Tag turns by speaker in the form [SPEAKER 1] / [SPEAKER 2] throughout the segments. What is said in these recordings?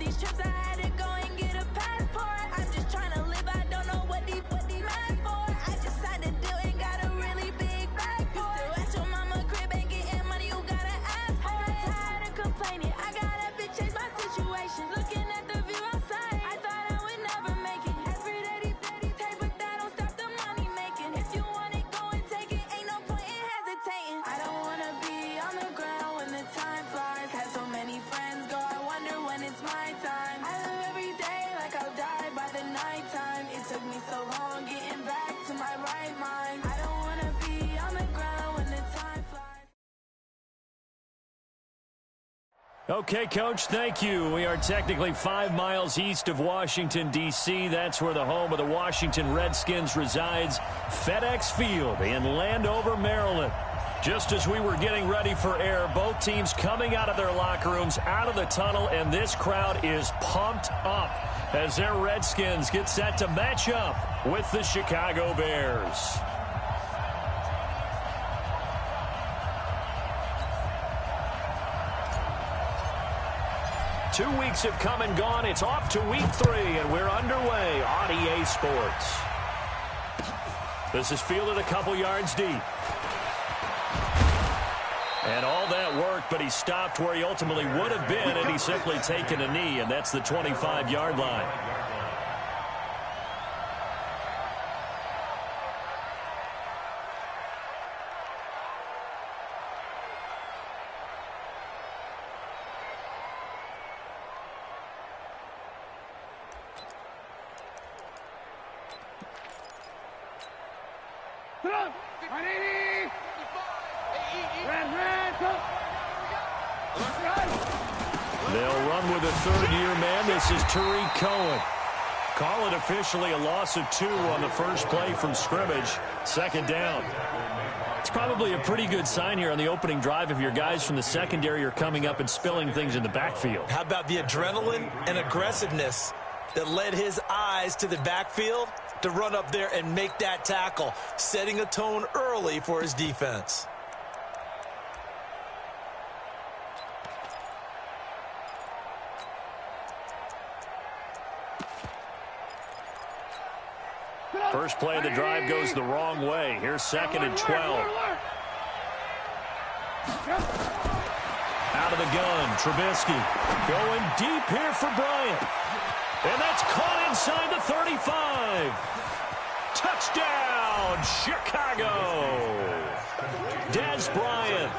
[SPEAKER 1] these trips, I had to go and get a passport. I'm just trying to live, I don't know what these mad for. I just signed a deal and got a really big bag for it. You still at your mama crib and getting money, you gotta ask for it. I got tired of complaining, I got up and changed my situation. Looking at the view outside, I thought I would never make it. Every day, take, but that don't stop the money making. If you want it, go and take it, ain't no point in hesitating. I don't wanna be on the ground when the time flies. Had so many friends go, I wonder when it's my time. I live every day like I'll die by the nighttime. It took me so long getting back to my right mind. I don't wanna be on the ground when the time flies.
[SPEAKER 2] Okay, Coach, thank you. We are technically 5 miles east of Washington, D.C. That's where the home of the Washington Redskins resides, FedEx Field in Landover, Maryland. Just as we were getting ready for air, both teams coming out of their locker rooms, out of the tunnel, and this crowd is pumped up as their Redskins get set to match up with the Chicago Bears. 2 weeks have come and gone. It's off to week 3, and we're underway on EA Sports. This is fielded a couple yards deep. And all that work, but he stopped where he ultimately would have been had he simply taken a knee, and that's the 25-yard line. They'll run with a third-year man. This is Tariq Cohen. Call it officially a loss of 2 on the first play from scrimmage. Second down. It's probably a pretty good sign here on the opening drive if your guys from the secondary are coming up and spilling things in the backfield.
[SPEAKER 3] How about the adrenaline and aggressiveness that led his eyes to the backfield to run up there and make that tackle, setting a tone early for his defense.
[SPEAKER 2] First play of the drive goes the wrong way. Here's 2nd and 12. Out of the gun, Trubisky going deep here for Bryant. And that's caught inside the 35. Touchdown, Chicago. Dez Bryant,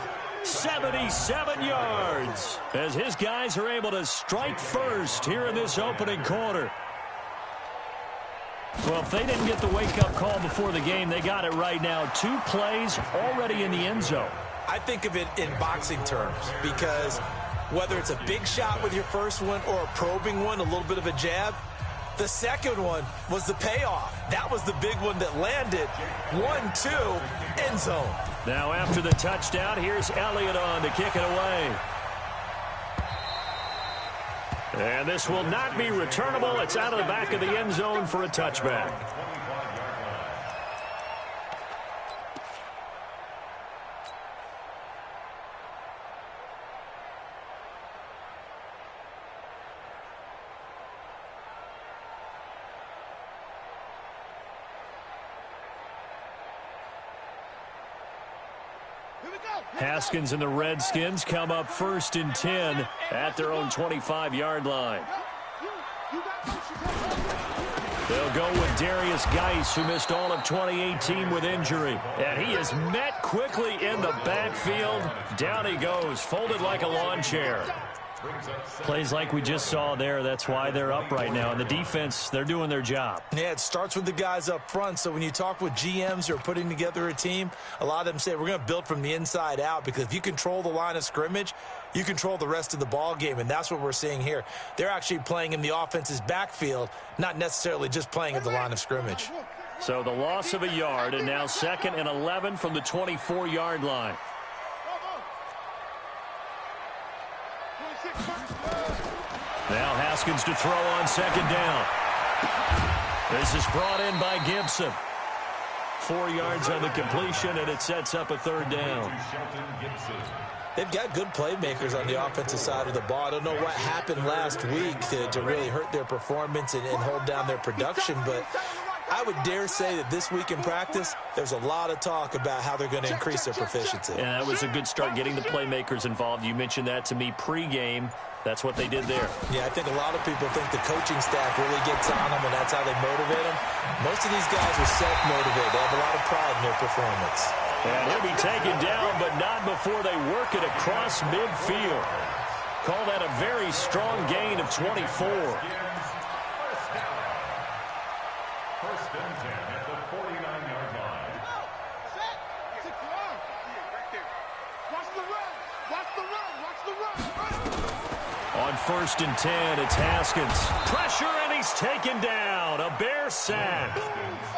[SPEAKER 2] 77 yards, as his guys are able to strike first here in this opening quarter. Well, if they didn't get the wake-up call before the game, they got it right now. 2 plays already in the end zone.
[SPEAKER 3] I think of it in boxing terms because whether it's a big shot with your first one or a probing one, a little bit of a jab, the second one was the payoff. That was the big one that landed. 1-2, end zone.
[SPEAKER 2] Now after the touchdown, here's Elliott on to kick it away. And this will not be returnable. It's out of the back of the end zone for a touchback. Haskins and the Redskins come up 1st and 10 at their own 25-yard line. They'll go with Darius Geis, who missed all of 2018 with injury. And he is met quickly in the backfield. Down he goes, folded like a lawn chair. Plays like we just saw there. That's why they're up right now. And the defense, they're doing their job.
[SPEAKER 3] Yeah, it starts with the guys up front. So when you talk with GMs who are putting together a team, a lot of them say we're going to build from the inside out, because if you control the line of scrimmage, you control the rest of the ball game. And that's what we're seeing here. They're actually playing in the offense's backfield, not necessarily just playing at the line of scrimmage.
[SPEAKER 2] So the loss of a yard, and now 2nd and 11 from the 24-yard line. Now Haskins to throw on 2nd down. This is brought in by Gibson. 4 yards on the completion, and it sets up a 3rd down.
[SPEAKER 3] They've got good playmakers on the offensive side of the ball. I don't know what happened last week to really hurt their performance and hold down their production, but I would dare say that this week in practice, there's a lot of talk about how they're going to increase their proficiency.
[SPEAKER 2] And that was a good start, getting the playmakers involved. You mentioned that to me pregame. That's what they did there.
[SPEAKER 3] Yeah, I think a lot of people think the coaching staff really gets on them, and that's how they motivate them. Most of these guys are self-motivated. They have a lot of pride in their performance.
[SPEAKER 2] And he'll be taken down, but not before they work it across midfield. Call that a very strong gain of 24.
[SPEAKER 4] First and 10 at the 49-yard line. Watch the run. Watch the run. Watch the run.
[SPEAKER 2] On first and 10, it's Haskins. Pressure, and he's taken down. A Bear sack.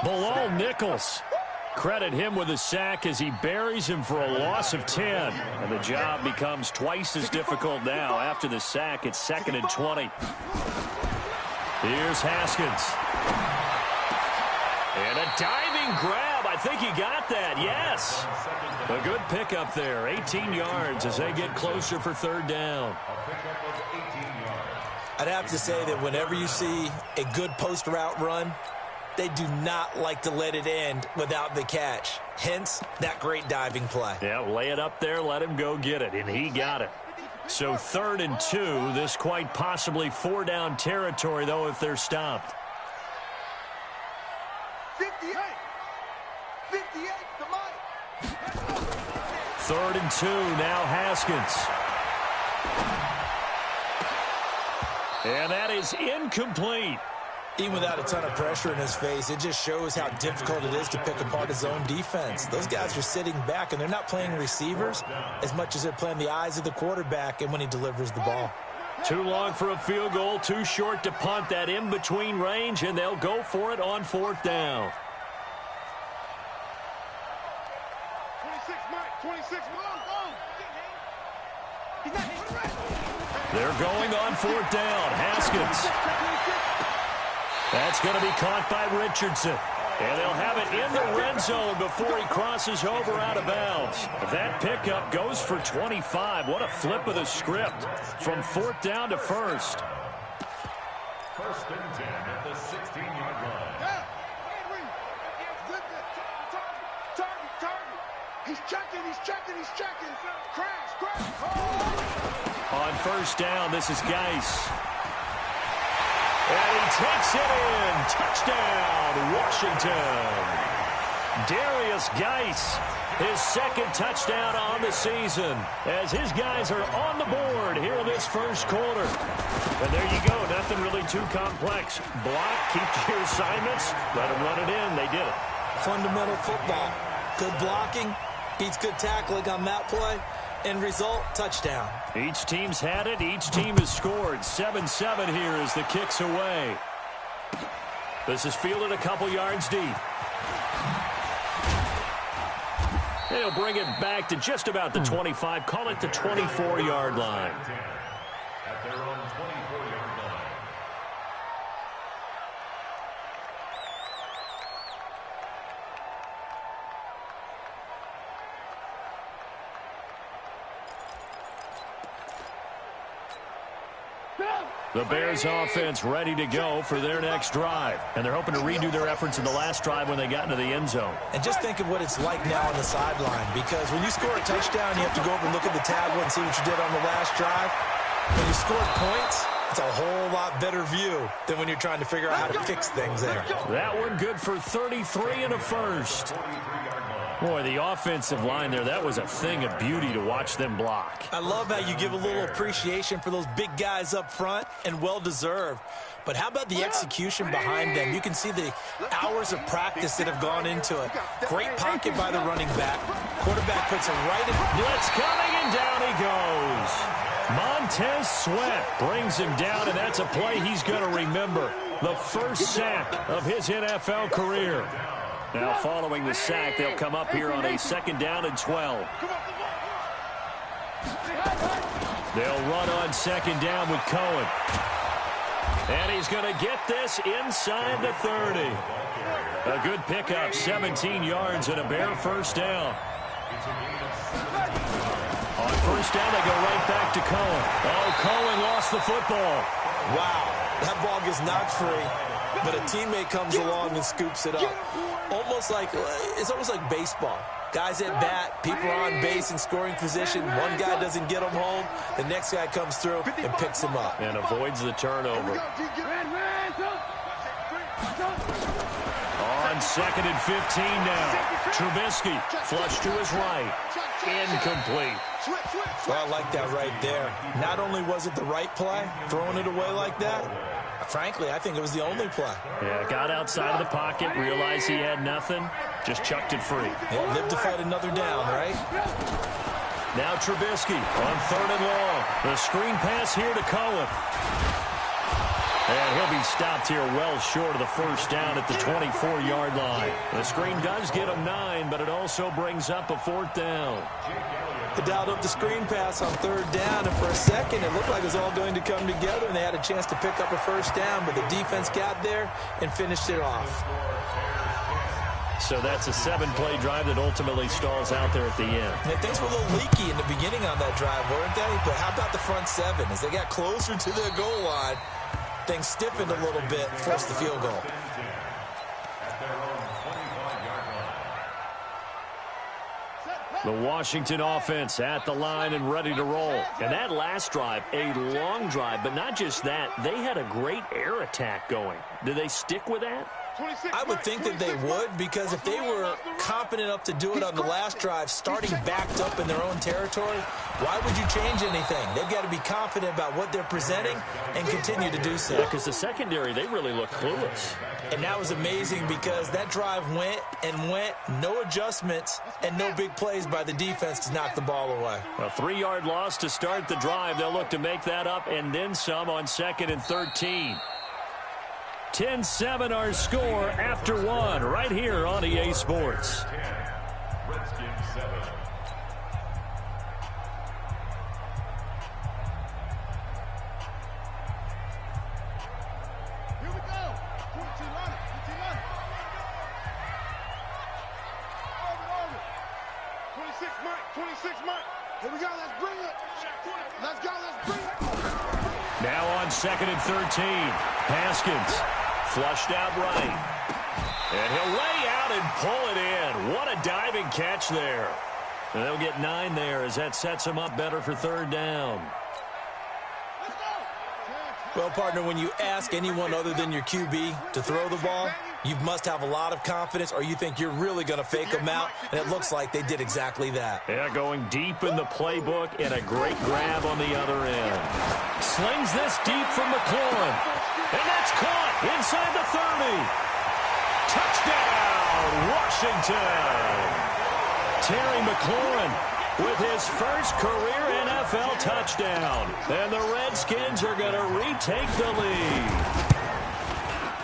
[SPEAKER 2] Bilal Nichols. Credit him with a sack as he buries him for a loss of 10. And the job becomes twice as difficult now. After the sack, it's 2nd and 20. Here's Haskins. And a diving grab. I think he got that. Yes. A good pickup there. 18 yards as they get closer for 3rd down.
[SPEAKER 3] I'd have to say that whenever you see a good post route run, they do not like to let it end without the catch. Hence, that great diving play.
[SPEAKER 2] Yeah, lay it up there, let him go get it, and he got it. So 3rd and 2, this quite possibly 4-down territory, though, if they're stopped.
[SPEAKER 4] 58. 58, come on.
[SPEAKER 2] 3rd and 2, now Haskins. And that is incomplete.
[SPEAKER 3] Even without a ton of pressure in his face, it just shows how difficult it is to pick apart his own defense. Those guys are sitting back, and they're not playing receivers as much as they're playing the eyes of the quarterback and when he delivers the ball.
[SPEAKER 2] Too long for a field goal, too short to punt. That in-between range, and they'll go for it on 4th down.
[SPEAKER 4] 26, Mike. 26, Mike.
[SPEAKER 2] They're going on 4th down. Haskins. That's going to be caught by Richardson. And they'll have it in the red zone before he crosses over out of bounds. That pickup goes for 25. What a flip of the script from 4th down to 1st.
[SPEAKER 4] 1st and 10 at the 16-yard line. Target. He's checking. Crash.
[SPEAKER 2] On 1st down, this is Geis. And he takes it in. Touchdown, Washington. Darius Geis, his 2nd touchdown on the season, as his guys are on the board here in this 1st quarter. And there you go. Nothing really too complex. Block, keep to your assignments, let them run it in. They did it.
[SPEAKER 3] Fundamental football. Good blocking, beats good tackling on that play. End result, touchdown.
[SPEAKER 2] Each team's had it. Each team has scored. 7-7 here as the kick's away. This is fielded a couple yards deep. They'll bring it back to just about the 25. Call it the 24-yard line.
[SPEAKER 4] At their own 24-yard line.
[SPEAKER 2] The Bears offense ready to go for their next drive. And they're hoping to redo their efforts in the last drive when they got into the end zone.
[SPEAKER 3] And just think of what it's like now on the sideline, because when you score a touchdown, you have to go over and look at the tablet and see what you did on the last drive. When you scored points, it's a whole lot better view than when you're trying to figure out how to fix things there.
[SPEAKER 2] That one good for 33 and a first. Boy, the offensive line there, that was a thing of beauty to watch them block.
[SPEAKER 3] I love how you give a little appreciation for those big guys up front, and well-deserved. But how about the execution behind them? You can see the hours of practice that have gone into it. Great pocket by the running back. Quarterback puts it right in.
[SPEAKER 2] Blitz coming, and down he goes. Montez Sweat brings him down, and that's a play he's going to remember. The first sack of his NFL career. Now, following the sack, they'll come up here on a 2nd down and 12. They'll run on 2nd down with Cohen. And he's going to get this inside the 30. A good pickup, 17 yards and a Bear first down. On first down, they go right back to Cohen. Oh, Cohen lost the football.
[SPEAKER 3] Wow, that ball gets knocked free, but a teammate comes along and scoops it up. It's almost like baseball. Guys at bat, people are on base in scoring position. One guy doesn't get him home. The next guy comes through and picks him up.
[SPEAKER 2] And avoids the turnover. On 2nd and 15 now. Trubisky, flush to his right. Incomplete.
[SPEAKER 3] Well, I like that right there. Not only was it the right play, throwing it away like that, frankly, I think it was the only play.
[SPEAKER 2] Yeah, got outside of the pocket, realized he had nothing, just chucked it free.
[SPEAKER 3] Yeah, live to fight another down, right?
[SPEAKER 2] Now Trubisky on 3rd and long. The screen pass here to Cohen. And he'll be stopped here well short of the first down at the 24-yard line. The screen does get him 9, but it also brings up a 4th down.
[SPEAKER 3] They dialed up the screen pass on 3rd down, and for a second it looked like it was all going to come together, and they had a chance to pick up a first down, but the defense got there and finished it off.
[SPEAKER 2] So that's a 7-play drive that ultimately stalls out there at the end.
[SPEAKER 3] And things were a little leaky in the beginning on that drive, weren't they? But how about the front 7? As they got closer to their goal line, things stiffened a little bit, forced the field goal.
[SPEAKER 2] The Washington offense at the line and ready to roll. And that last drive, a long drive, but not just that, they had a great air attack going. Do they stick with that?
[SPEAKER 3] I would think that they would, because if they were competent enough to do it on the last drive, starting backed up in their own territory, why would you change anything? They've got to be confident about what they're presenting and continue to do so.
[SPEAKER 2] Yeah, because the secondary, they really look clueless.
[SPEAKER 3] And that was amazing because that drive went and went, no adjustments, and no big plays by the defense to knock the ball away.
[SPEAKER 2] A 3-yard loss to start the drive. They'll look to make that up and then some on 2nd and 13. 10-7 our score after 1 right here on EA Sports.
[SPEAKER 4] Here we go, let's bring it. Let's go, let's bring it.
[SPEAKER 2] Now on 2nd and 13. Haskins flushed out right. And he'll lay out and pull it in. What a diving catch there. And they'll get 9 there as that sets them up better for 3rd down.
[SPEAKER 3] Well, partner, when you ask anyone other than your QB to throw the ball, you must have a lot of confidence, or you think you're really going to fake them out, and it looks like they did exactly that.
[SPEAKER 2] Yeah, going deep in the playbook and a great grab on the other end. Slings this deep from McLaurin. And that's caught inside the 30. Touchdown, Washington. Terry McLaurin with his first career NFL touchdown. And the Redskins are going to retake the lead.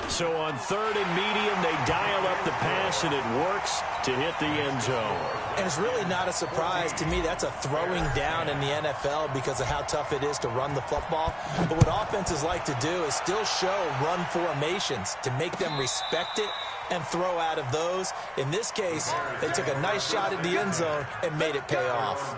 [SPEAKER 2] So on 3rd and medium, they dial up the pass, and it works to hit the end zone.
[SPEAKER 3] And it's really not a surprise to me. That's a throwing down in the NFL because of how tough it is to run the football. But what offenses like to do is still show run formations to make them respect it and throw out of those. In this case, they took a nice shot at the end zone and made it pay off.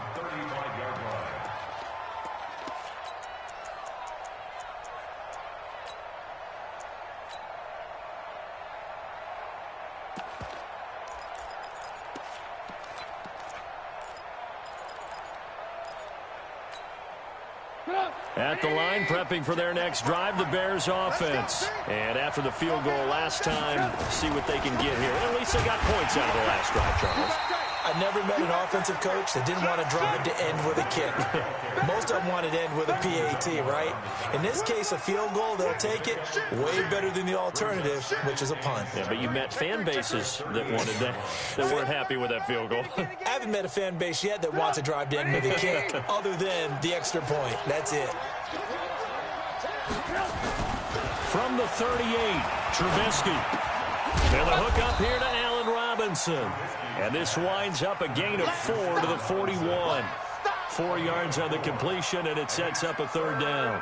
[SPEAKER 2] At the line, prepping for their next drive, the Bears offense. And after the field goal last time, see what they can get here. At least they got points out of the last drive, Charles.
[SPEAKER 3] I never met an offensive coach that didn't want to drive to end with a kick. Most of them wanted to end with a PAT, right? In this case, a field goal, they'll take it. Way better than the alternative, which is a punt.
[SPEAKER 2] Yeah, but you met fan bases that wanted that, that weren't happy with that field goal.
[SPEAKER 3] I haven't met a fan base yet that wants to drive to end with a kick, other than the extra point. That's it.
[SPEAKER 2] From the 38, Trubisky. And the hook up here to Allen Robinson. And this winds up a gain of 4 to the 41. 4 yards on the completion, and it sets up a 3rd down.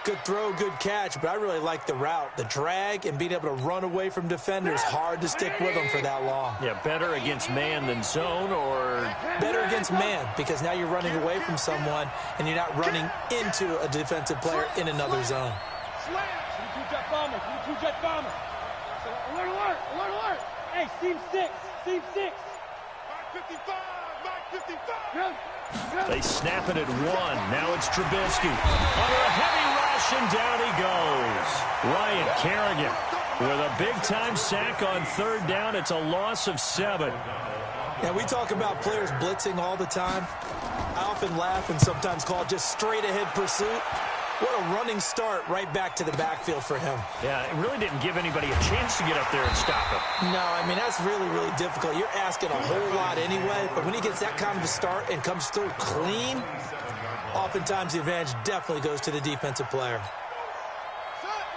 [SPEAKER 3] Good throw, good catch, but I really like the route. The drag and being able to run away from defenders, hard to stick with them for that long.
[SPEAKER 2] Yeah, better against man than zone, or?
[SPEAKER 3] Better against man, because now you're running away from someone and you're not running into a defensive player in another zone.
[SPEAKER 5] Two-jet bomber, two-jet bomber. Alert, alert, alert, alert. Hey, seam 6, seam 6.
[SPEAKER 4] Mark 55, Mark 55.
[SPEAKER 2] They snap it at 1. Now it's Trubisky. Under a heavy rush, and down he goes. Ryan Kerrigan with a big-time sack on 3rd down. It's a loss of 7.
[SPEAKER 3] Yeah, we talk about players blitzing all the time. I often laugh and sometimes call it just straight-ahead pursuit. What a running start right back to the backfield for him.
[SPEAKER 2] Yeah, it really didn't give anybody a chance to get up there and stop him.
[SPEAKER 3] No, I mean, that's really, really difficult. You're asking a whole lot anyway, but when he gets that kind of a start and comes through clean, oftentimes the advantage definitely goes to the defensive player.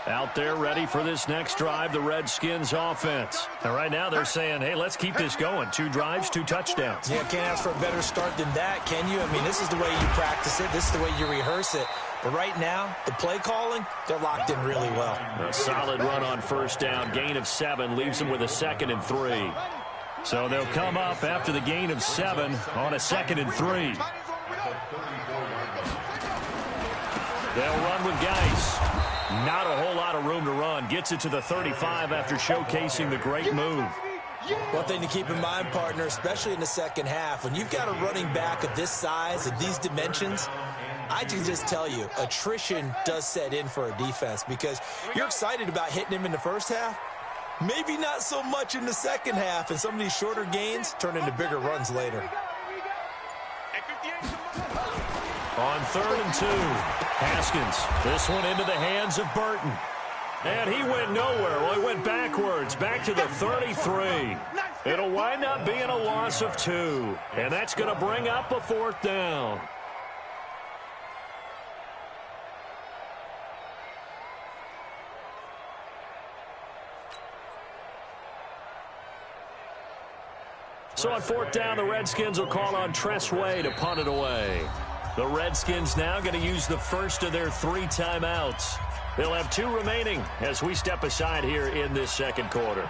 [SPEAKER 2] Out there ready for this next drive, the Redskins offense. And right now they're saying, hey, let's keep this going. 2 drives, 2 touchdowns.
[SPEAKER 3] Yeah, can't ask for a better start than that, can you? I mean, this is the way you practice it. This is the way you rehearse it. But right now, the play calling, they're locked in really well.
[SPEAKER 2] A solid run on 1st down. Gain of 7 leaves them with a 2nd and 3. So they'll come up after the gain of 7 on a 2nd and 3. They'll run with Geis. Not a whole lot of room to run. Gets it to the 35 after showcasing the great move.
[SPEAKER 3] One thing to keep in mind, partner, especially in the second half, when you've got a running back of this size and these dimensions, I can just tell you, attrition does set in for a defense because you're excited about hitting him in the first half. Maybe not so much in the second half, and some of these shorter gains turn into bigger runs later.
[SPEAKER 2] On 3rd and 2, Haskins. This one into the hands of Burton. And he went nowhere. Well, he went backwards, back to the 33. It'll wind up being a loss of 2. And that's going to bring up a 4th down. So on 4th down, the Redskins will call on Tress Way to punt it away. The Redskins now going to use the first of their 3 timeouts. They'll have 2 remaining as we step aside here in this second quarter.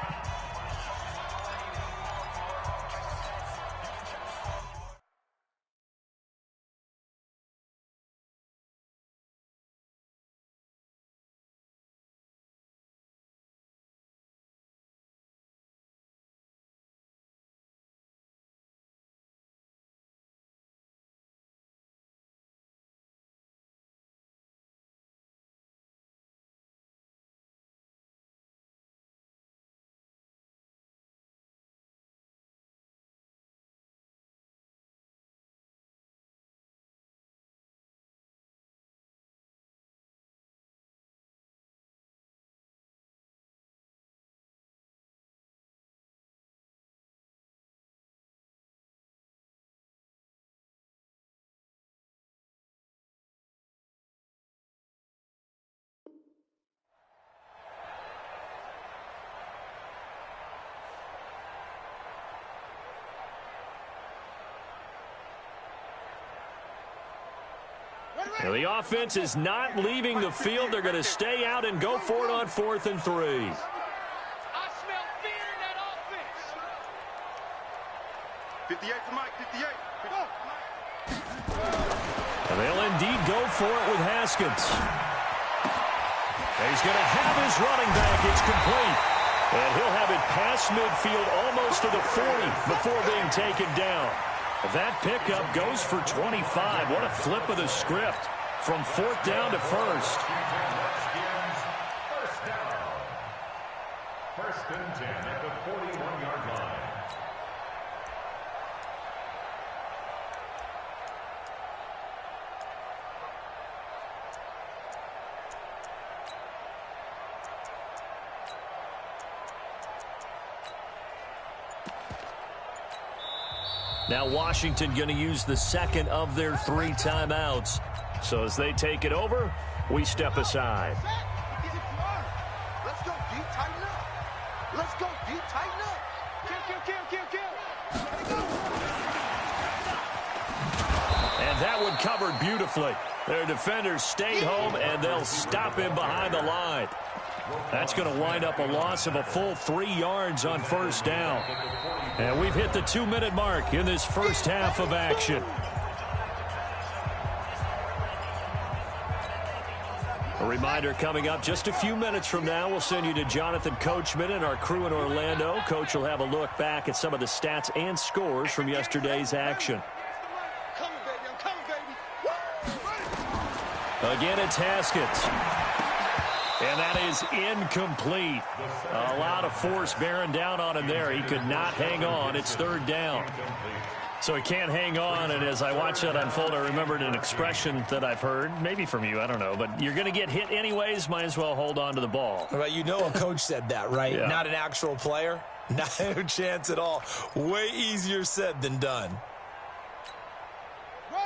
[SPEAKER 2] Now the offense is not leaving the field. They're going to stay out and go for it on 4th and 3.
[SPEAKER 5] I smell fear in that offense.
[SPEAKER 4] 58 to Mike, 58.
[SPEAKER 2] And they'll indeed go for it with Haskins. He's going to have his running back. It's complete. And he'll have it past midfield almost to the 40 before being taken down. That pickup goes for 25. What a flip of the script from 4th down to 1st.
[SPEAKER 6] First and 10 at the 41-yard line.
[SPEAKER 2] Now Washington going to use the 2nd of their 3 timeouts. So as they take it over, we step aside.
[SPEAKER 4] Let's go deep, tighten up. Let's go deep, tighten up. Kill.
[SPEAKER 2] And that one covered beautifully. Their defenders stayed home, and they'll stop him behind the line. That's going to wind up a loss of a full 3 yards on first down. And we've hit the 2-minute mark in this first half of action. A reminder coming up just a few minutes from now, we'll send you to Jonathan Coachman and our crew in Orlando. Coach will have a look back at some of the stats and scores from yesterday's action. Again, it's Haskins. And that is incomplete. A lot of force bearing down on him there. He could not hang on. It's third down. So he can't hang on, and as I watch that unfold, I remembered an expression that I've heard, maybe from you, I don't know, but you're going to get hit anyways, might as well hold on to the ball.
[SPEAKER 3] Well, you know a coach said that, right?
[SPEAKER 2] Yeah.
[SPEAKER 3] Not an actual player. Not a chance at all. Way easier said than done.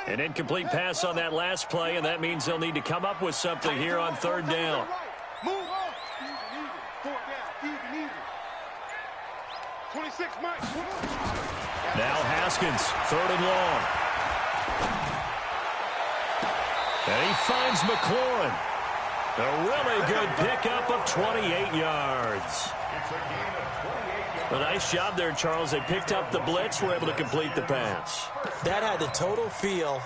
[SPEAKER 2] An incomplete pass on that last play, and that means they'll need to come up with something here on third down.
[SPEAKER 4] Move on. Easy. 4th down. Easy. 26, Mike.
[SPEAKER 2] Now Haskins, 3rd and long. And he finds McLaurin. A really good pickup of 28 yards. A nice job there, Charles. They picked up the blitz, were able to complete the pass.
[SPEAKER 3] That had the total feel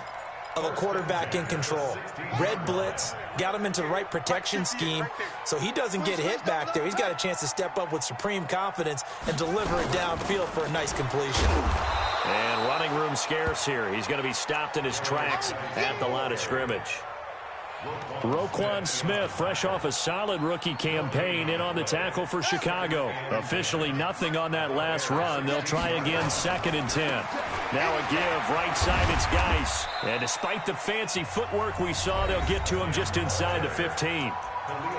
[SPEAKER 3] of a quarterback in control. Red blitz, got him into the right protection scheme, so he doesn't get hit back there. He's got a chance to step up with supreme confidence and deliver it downfield for a nice completion.
[SPEAKER 2] And running room scarce here. He's going to be stopped in his tracks at the line of scrimmage. Roquan Smith, fresh off a solid rookie campaign, in on the tackle for Chicago. Officially nothing on that last run. They'll try again, 2nd and 10. Now a give, right side, it's Geis. And despite the fancy footwork we saw, they'll get to him just inside the 15.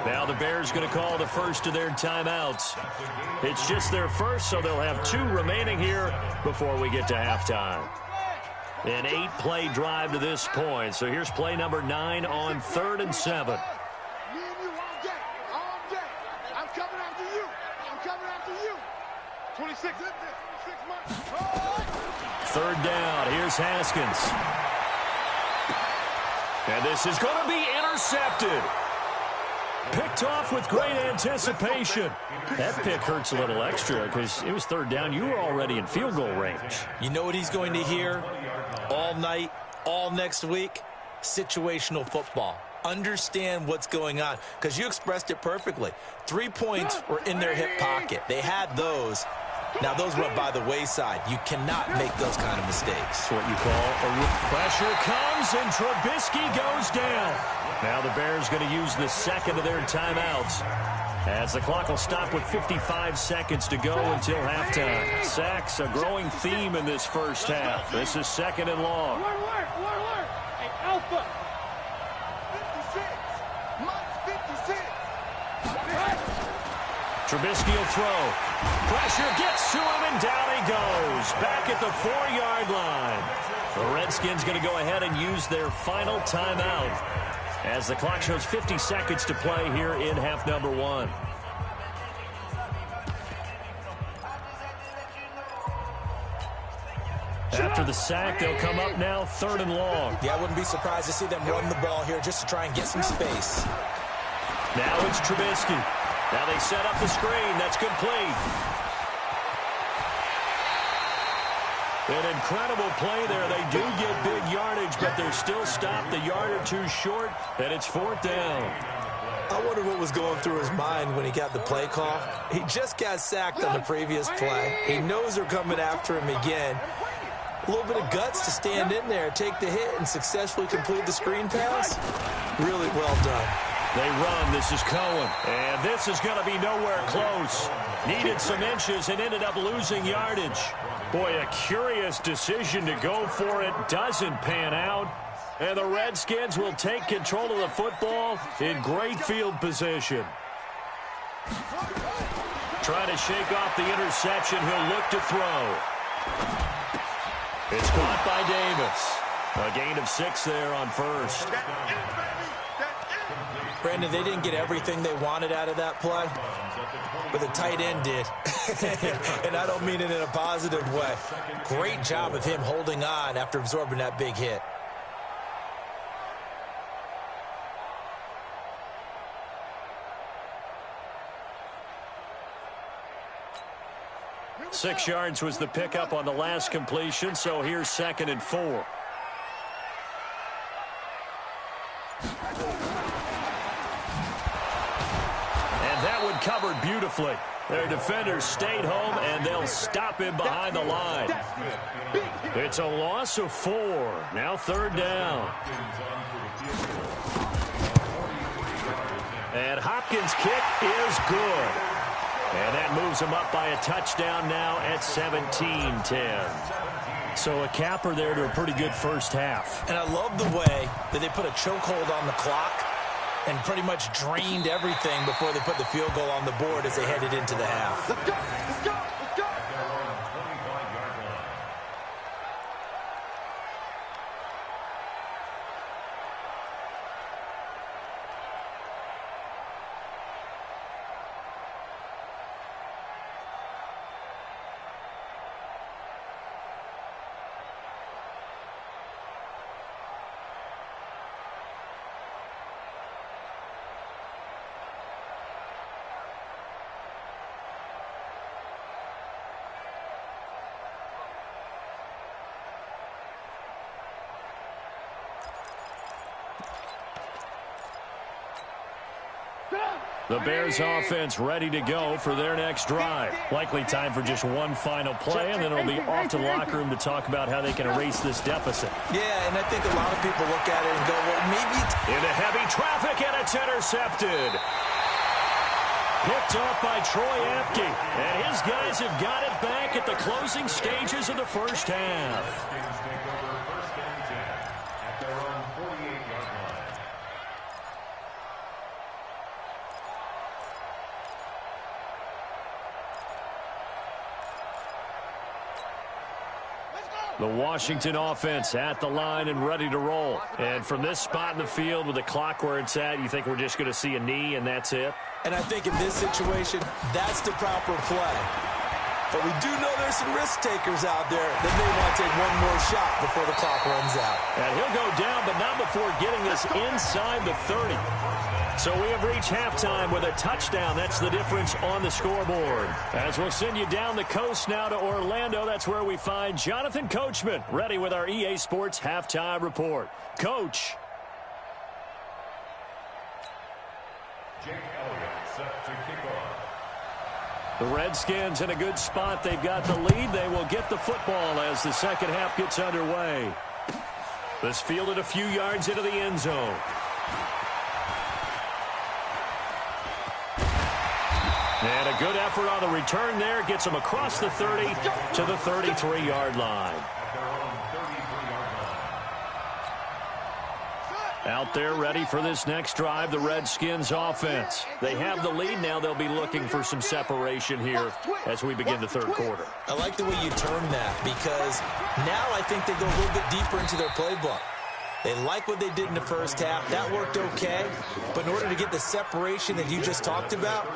[SPEAKER 2] Now the Bears going to call the first of their timeouts. It's just their first, so they'll have 2 remaining here before we get to halftime. An 8-play drive to this point. So here's play number 9 on 3rd and 7.
[SPEAKER 4] Me and you all day. I'm coming after you. 26 months.
[SPEAKER 2] 3rd down. Here's Haskins. And this is going to be intercepted. Picked off with great anticipation. That pick hurts a little extra because it was 3rd down. You were already in field goal range.
[SPEAKER 3] You know what he's going to hear all night, all next week? Situational football. Understand what's going on, because you expressed it perfectly. 3 points were in their hip pocket. They had those. Now, those went by the wayside. You cannot make those kind of mistakes.
[SPEAKER 2] That's what you call a pressure comes, and Trubisky goes down. Now the Bears going to use the 2nd of their timeouts, as the clock will stop with 55 seconds to go until halftime. Sacks, a growing theme in this first half. This is 2nd and long.
[SPEAKER 5] Alert. Hey, Alpha.
[SPEAKER 4] 56.
[SPEAKER 2] Trubisky will throw. Pressure gets to him, and down he goes. Back at the 4-yard line. The Redskins going to go ahead and use their final timeout, as the clock shows 50 seconds to play here in half number 1. After the sack, they'll come up now 3rd and long.
[SPEAKER 3] Yeah, I wouldn't be surprised to see them run the ball here just to try and get some space.
[SPEAKER 2] Now it's Trubisky. Now they set up the screen. That's complete. An incredible play there. They do get big yardage, but they're still stopped a yard or 2 short, and it's 4th down.
[SPEAKER 3] I wonder what was going through his mind when he got the play call. He just got sacked on the previous play. He knows they're coming after him again. A little bit of guts to stand in there, take the hit, and successfully complete the screen pass. Really well done.
[SPEAKER 2] They run. This is Cohen. And this is going to be nowhere close. Needed some inches and ended up losing yardage. Boy, a curious decision to go for it. Doesn't pan out. And the Redskins will take control of the football in great field position. Trying to shake off the interception. He'll look to throw. It's caught by Davis. A gain of 6 there on first.
[SPEAKER 3] Brandon, they didn't get everything they wanted out of that play, but the tight end did. And I don't mean it in a positive way. Great job of him holding on after absorbing that big hit.
[SPEAKER 2] 6 yards was the pickup on the last completion, so here's 2nd and 4. And that one covered beautifully. Their defenders stayed home, and they'll stop him behind the line. It's a loss of 4. Now 3rd down. And Hopkins' kick is good. And that moves him up by a touchdown now at 17-10. So a capper there to a pretty good first half.
[SPEAKER 3] And I love the way that they put a chokehold on the clock and pretty much drained everything before they put the field goal on the board as they headed into the half.
[SPEAKER 4] Let's go! Let's go! Let's go!
[SPEAKER 2] The Bears offense ready to go for their next drive. Likely time for just one final play, and then it'll be off to the locker room to talk about how they can erase this deficit.
[SPEAKER 3] Yeah, and I think a lot of people look at it and go, well, maybe
[SPEAKER 2] into heavy traffic, and it's intercepted. Picked off by Troy Apke, and his guys have got it back at the closing stages of the first half. The Washington offense at the line and ready to roll. And from this spot in the field with the clock where it's at, you think we're just going to see a knee and that's it?
[SPEAKER 3] And I think in this situation, that's the proper play. But we do know there's some risk takers out there that may want to take one more shot before the clock runs out.
[SPEAKER 2] And he'll go down, but not before getting this inside the 30. So we have reached halftime with a touchdown. That's the difference on the scoreboard. As we'll send you down the coast now to Orlando, that's where we find Jonathan Coachman, ready with our EA Sports Halftime Report. Coach.
[SPEAKER 6] Jake Elliott set to kick off.
[SPEAKER 2] The Redskins in a good spot. They've got the lead. They will get the football as the second half gets underway. This fielded a few yards into the end zone. And a good effort on the return there. Gets them across the 30 to the 33-yard line. Out there ready for this next drive, the Redskins offense. They have the lead. Now they'll be looking for some separation here as we begin the third quarter.
[SPEAKER 3] I like the way you term that because now I think they go a little bit deeper into their playbook. They like what they did in the first half. That worked okay. But in order to get the separation that you just talked about,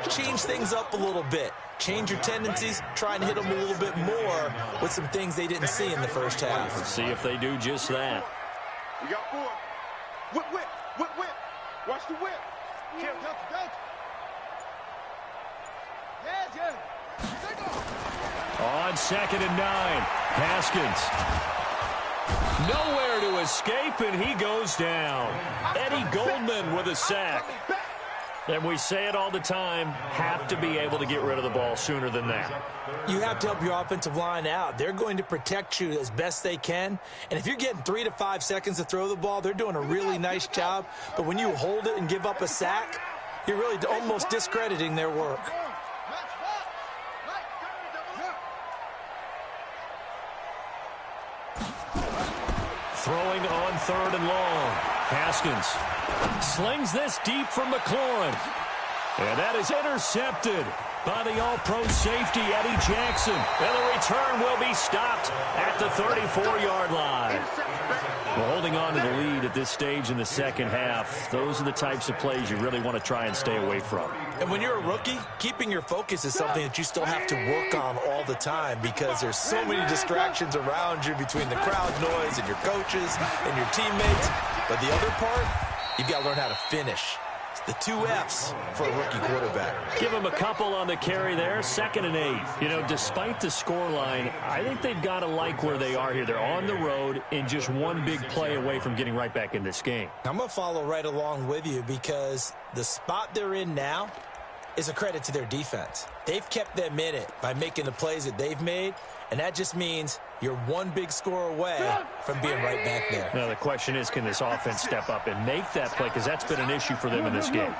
[SPEAKER 3] change things up a little bit. Change your tendencies. Try and hit them a little bit more with some things they didn't see in the first half.
[SPEAKER 2] Let's see if they do just that.
[SPEAKER 4] We got 4. Whip, whip, whip, whip. Watch the whip. Delta.
[SPEAKER 2] On 2nd and 9, Haskins. Nowhere to escape, and he goes down. Eddie Goldman with a sack. And we say it all the time, have to be able to get rid of the ball sooner than that.
[SPEAKER 3] You have to help your offensive line out. They're going to protect you as best they can. And if you're getting 3 to 5 seconds to throw the ball, they're doing a really nice job. But when you hold it and give up a sack, you're really almost discrediting their work.
[SPEAKER 2] Throwing on 3rd and long. Haskins slings this deep from McLaurin. And that is intercepted by the all-pro safety, Eddie Jackson. And the return will be stopped at the 34-yard line. Well, holding on to the lead at this stage in the second half, those are the types of plays you really want to try and stay away from.
[SPEAKER 3] And when you're a rookie, keeping your focus is something that you still have to work on all the time because there's so many distractions around you between the crowd noise and your coaches and your teammates. But the other part, you've got to learn how to finish. The 2 F's for a rookie quarterback.
[SPEAKER 2] Give him a couple on the carry there, 2nd and 8. You know, despite the scoreline, I think they've got to like where they are here. They're on the road and just one big play away from getting right back in this game.
[SPEAKER 3] I'm going to follow right along with you because the spot they're in now is a credit to their defense. They've kept them in it by making the plays that they've made, and that just means you're one big score away from being right back there.
[SPEAKER 2] Now, the question is, can this offense step up and make that play? Because that's been an issue for them in this game.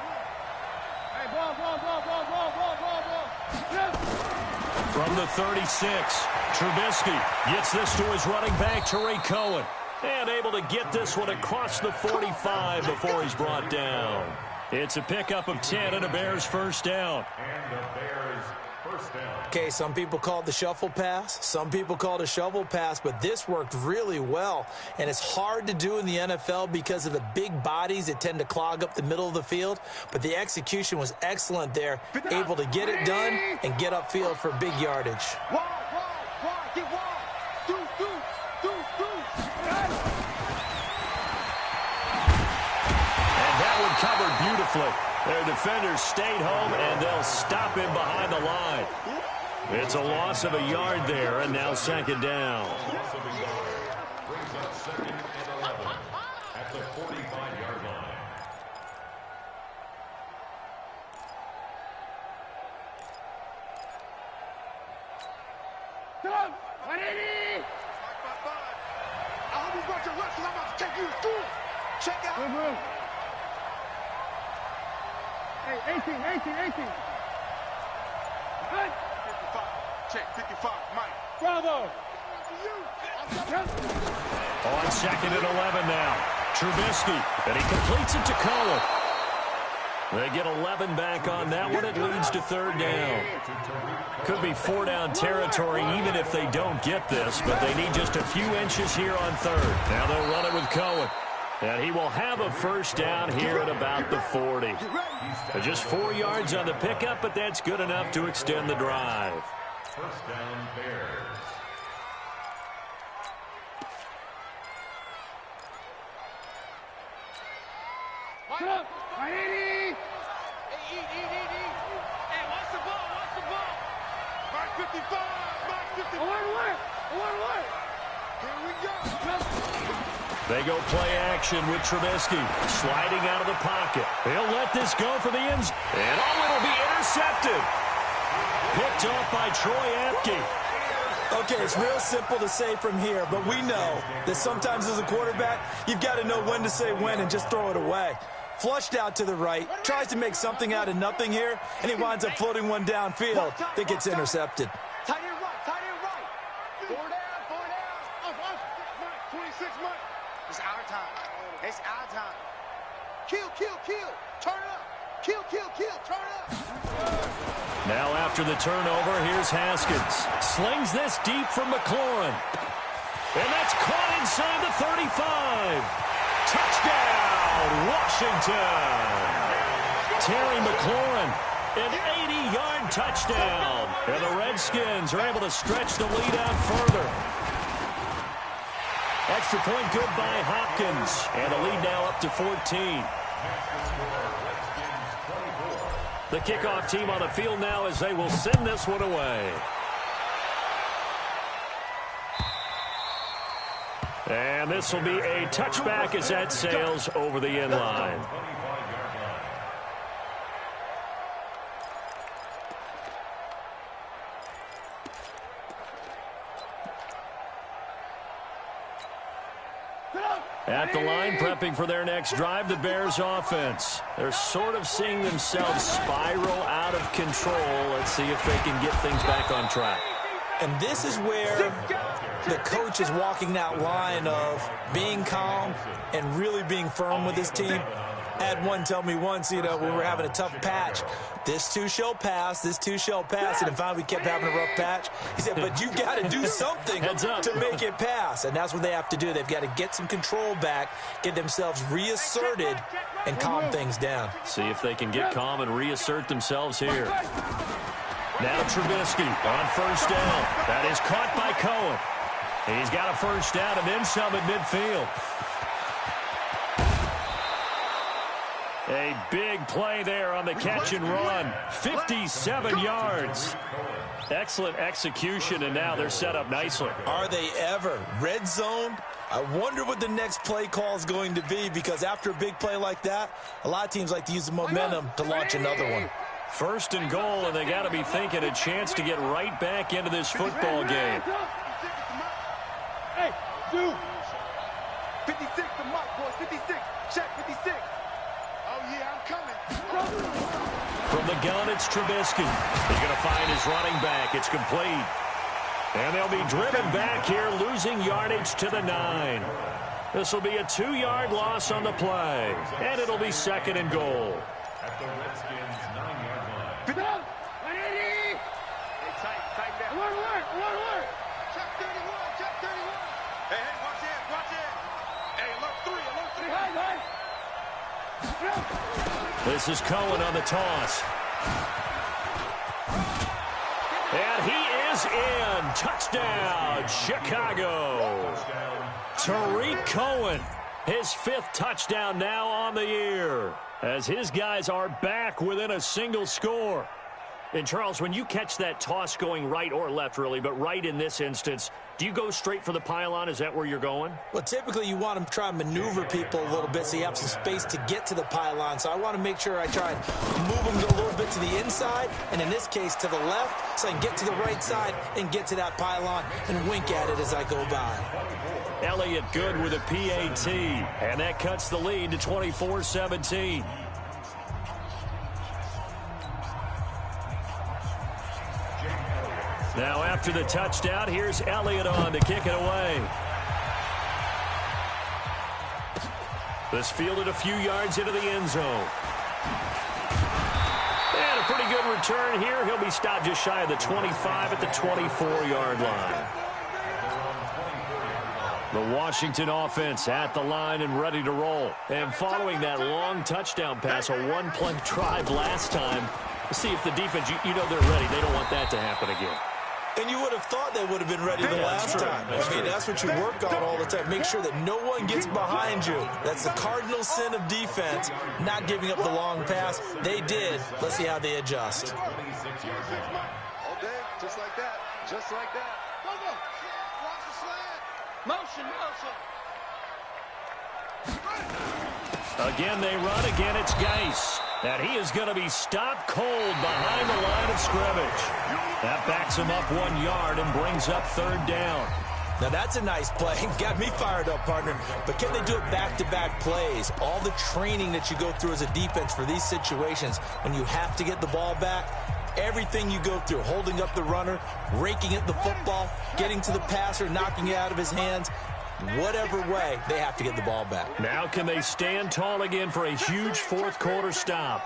[SPEAKER 2] From the 36, Trubisky gets this to his running back, Tariq Cohen. And able to get this one across the 45 before he's brought down. It's a pickup of 10 and a Bears first down.
[SPEAKER 6] And the Bears first down.
[SPEAKER 3] Okay, some people call it the shuffle pass. Some people call it a shovel pass, but this worked really well. And it's hard to do in the NFL because of the big bodies that tend to clog up the middle of the field. But the execution was excellent there, able to get it done and get upfield for big yardage.
[SPEAKER 4] Get wide.
[SPEAKER 2] Covered beautifully. Their defenders stayed home, and they'll stop him behind the line. It's a loss of a yard there, and now 2nd down.
[SPEAKER 6] Loss of a yard brings up 2nd and 11 at the 45-yard line.
[SPEAKER 4] I hope you brought your reps, 'cause I'm about to take you to school. Check out.
[SPEAKER 5] Hey, 18. Good.
[SPEAKER 4] 55. Check, 55. Mike.
[SPEAKER 5] Bravo.
[SPEAKER 2] On 2nd and 11 now. Trubisky, and he completes it to Cohen. They get 11 back on that one. It leads to 3rd down. Could be 4-down territory even if they don't get this, but they need just a few inches here on 3rd. Now they'll run it with Cohen. And he will have a first down here at about the 40. Just 4 yards on the pickup, but that's good enough to extend the drive.
[SPEAKER 6] First down, Bears.
[SPEAKER 5] Get up.
[SPEAKER 4] Hey, watch the ball. Mark 55.
[SPEAKER 5] Alert.
[SPEAKER 4] Here we go.
[SPEAKER 2] They go play action with Trubisky, sliding out of the pocket. They'll let this go for the ends, and it'll be intercepted. Picked off by Troy Apke.
[SPEAKER 3] Okay, it's real simple to say from here, but we know that sometimes as a quarterback, you've got to know when to say when and just throw it away. Flushed out to the right, tries to make something out of nothing here, and he winds up floating one downfield that gets intercepted.
[SPEAKER 4] Tight end right. 4 down. 26 Mike. It's our time. Kill. Turn up. Kill. Turn up.
[SPEAKER 2] Now after the turnover, here's Haskins. Slings this deep from McLaurin. And that's caught inside the 35. Touchdown, Washington. Terry McLaurin, an 80-yard touchdown. And the Redskins are able to stretch the lead out further. Extra point good by Hopkins. And the lead now up to 14. The kickoff team on the field now as they will send this one away. And this will be a touchback as that sails over the end line. At the line, prepping for their next drive, the Bears offense. They're sort of seeing themselves spiral out of control. Let's see if they can get things back on track.
[SPEAKER 3] And this is where the coach is walking that line of being calm and really being firm with his team. I had one tell me once, when we were having a tough patch, this too shall pass, and then finally we kept having a rough patch. He said, but you got to do something to make it pass, and that's what they have to do. They've got to get some control back, get themselves reasserted, and calm things down.
[SPEAKER 2] See if they can get calm and reassert themselves here. Now Trubisky on first down. That is caught by Cohen. He's got a first down and then some at midfield. A big play there on the catch and run. 57 yards. Excellent execution, and now they're set up nicely.
[SPEAKER 3] Are they ever? Red zone? I wonder what the next play call is going to be, because after a big play like that, a lot of teams like to use the momentum to launch another one.
[SPEAKER 2] First and goal, and they got to be thinking a chance to get right back into this football game.
[SPEAKER 5] Hey, dude.
[SPEAKER 4] 56 to Mike, boys. 56. Check 56. Oh, yeah, I'm coming.
[SPEAKER 2] From the gun, it's Trubisky. He's going to find his running back. It's complete. And they'll be driven back here, losing yardage to the 9. This will be a 2-yard loss on the play, and it'll be second and goal.
[SPEAKER 6] At the Redskins' 9-yard line.
[SPEAKER 5] Get down. 180.
[SPEAKER 4] Hey, tight down.
[SPEAKER 5] Alert.
[SPEAKER 4] Check 31, check 31. Hey, watch in. Hey, alert 3.
[SPEAKER 2] This is Cohen on the toss. And he is in. Touchdown, Chicago. Tariq Cohen, his 5th touchdown now on the year, as his guys are back within a single score. And, Charles, when you catch that toss going right or left, really, but right in this instance, do you go straight for the pylon? Is that where you're going?
[SPEAKER 3] Well, typically you want to try and maneuver people a little bit so you have some space to get to the pylon. So I want to make sure I try and move them a little bit to the inside, and in this case to the left, so I can get to the right side and get to that pylon and wink at it as I go by.
[SPEAKER 2] Elliott good with a PAT, and that cuts the lead to 24-17. Now after the touchdown, here's Elliott on to kick it away. This fielded a few yards into the end zone. And a pretty good return here. He'll be stopped just shy of the 25 at the 24-yard line. The Washington offense at the line and ready to roll. And following that long touchdown pass, a one-play drive last time, see if the defense, you know they're ready. They don't want that to happen again.
[SPEAKER 3] And you would have thought they would have been ready the last time. I mean, that's what you work on all the time. Make sure that no one gets behind you. That's the cardinal sin of defense, not giving up the long pass. They did. Let's see how they adjust.
[SPEAKER 4] All day, just like that. Just like that. Go. Watch the slant.
[SPEAKER 5] Motion.
[SPEAKER 2] Again, they run. Again, it's Geis. And he is going to be stopped cold behind the line of scrimmage. That backs him up 1 yard and brings up 3rd down.
[SPEAKER 3] Now, that's a nice play. Got me fired up, partner. But can they do it back-to-back plays? All the training that you go through as a defense for these situations, when you have to get the ball back, everything you go through, holding up the runner, raking at the football, getting to the passer, knocking it out of his hands, whatever way, they have to get the ball back.
[SPEAKER 2] Now can they stand tall again for a huge 4th quarter stop?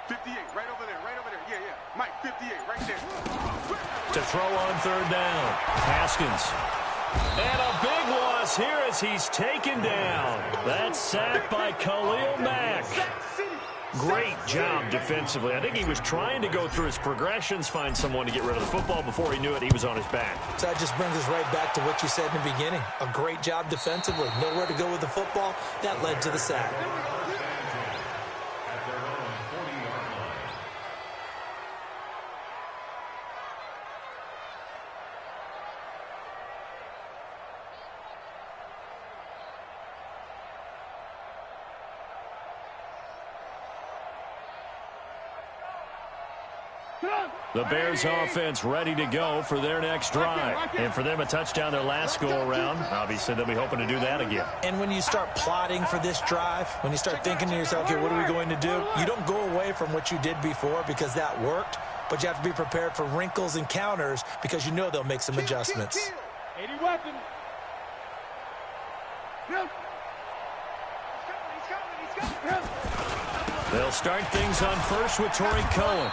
[SPEAKER 4] 58, right over there. Yeah. Mike, 58, right there.
[SPEAKER 2] To throw on 3rd down. Haskins. And a big loss here as he's taken down. That's sacked by Khalil Mack. Great job defensively. I think he was trying to go through his progressions, find someone to get rid of the football. Before he knew it, he was on his back.
[SPEAKER 3] So that just brings us right back to what you said in the beginning. A great job defensively. Nowhere to go with the football. That led to the sack.
[SPEAKER 2] The Bears offense ready to go for their next drive. And for them, a touchdown their last go-around. Obviously, they'll be hoping to do that again.
[SPEAKER 3] And when you start plotting for this drive, when you start thinking to yourself, okay, what are we going to do? You don't go away from what you did before because that worked, but you have to be prepared for wrinkles and counters because you know they'll make some adjustments.
[SPEAKER 5] 80 weapon.
[SPEAKER 2] They'll start things on first with Tariq Cohen.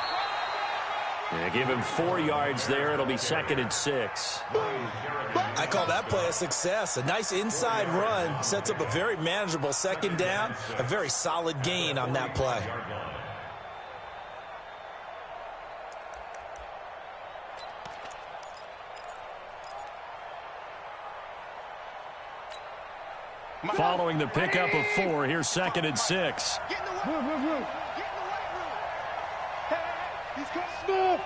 [SPEAKER 2] They give him 4 yards there. It'll be 2nd and 6.
[SPEAKER 3] I call that play a success. A nice inside run sets up a very manageable 2nd down. A very solid gain on that play.
[SPEAKER 2] Following the pickup of 4, here's 2nd and 6.
[SPEAKER 5] Get in the right room. He's coming. Smooth.